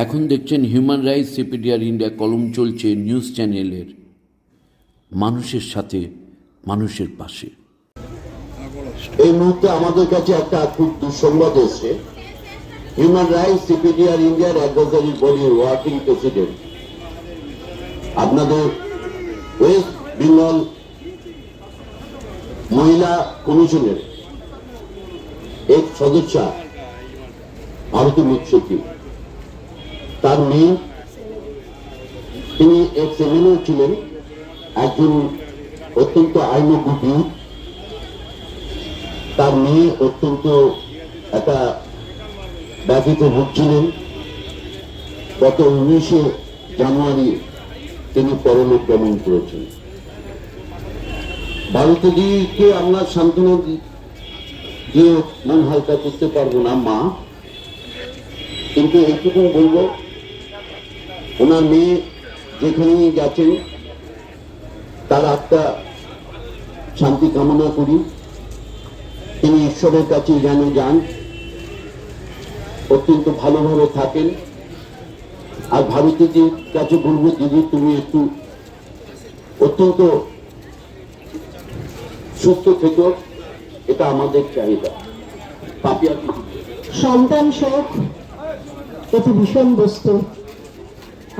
এখন দেখছেন human rights CPDR India কলম চলছে নিউজ চ্যানেলের মানুষের সাথে মানুষের পাশে। এই মুহূর্তে আমাদের কাছে একটা খুব দুঃসংবাদ এসছে। হিউম্যান রাইটস সিপিডিআর ইন্ডিয়ার অ্যাডভাইজারি বডির ওয়ার্কিং প্রেসিডেন্ট, আপনাদের ওয়েস্ট বেঙ্গল মহিলা কমিশনের এক সদস্যা ভারতী মুৎসুকি, তার মেয়ে, তিনি এক সেমিনার ছিলেন, একজন অত্যন্ত আইনজ্ঞ, তার মেয়ে অত্যন্ত একটা ব্যাধিতে ভুগছিলেন। গত 19শে জানুয়ারি তিনি পরলোক গমন করেছেন। ভারতীকে আমরা সান্ত্বনা দিয়ে মন হালকা করতে পারবো না মা, কিন্তু এইটুকু বলবো, ওনার মেয়ে যেখানেই গেছেন তার আত্মা শান্তি কামনা করি। তিনি ঈশ্বরের কাছে যেন যান, অত্যন্ত ভালোভাবে থাকেন। আর ভারতীদের কাছে বলবো, দিদি তুমি একটু অত্যন্ত সুস্থ থেকো, এটা আমাদের চাহিদা। পাপিয়া সন্তান শোক অতি ভীষণ বস্তু,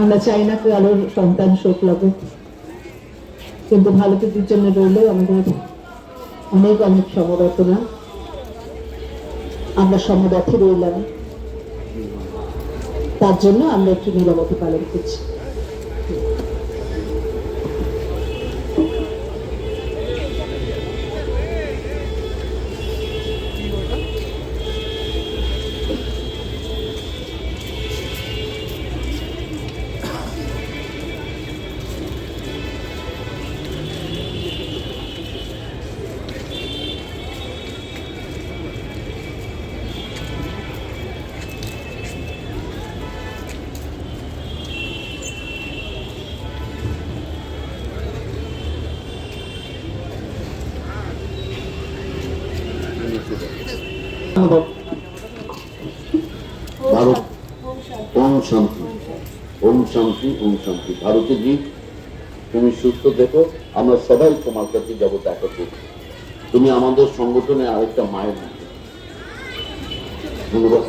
আমরা চাই না কারোর সন্তান শোক লাগুক, কিন্তু ভারতীদের জন্য রইলেও আমাদের অনেক অনেক সমবেদনা। আমরা সমবেথে রইলাম, তার জন্য আমরা একটু নীরবতা পালন করছি। ভারত ওম শান্তি, ওম শান্তি, ওম শান্তি। ভারতীজি তুমি সুস্থ দেখো, আমরা সবাই তোমার কাছে যাবো দেখা করতে। তুমি আমাদের সংগঠনে আরেকটা মায়ের মতো। ধন্যবাদ।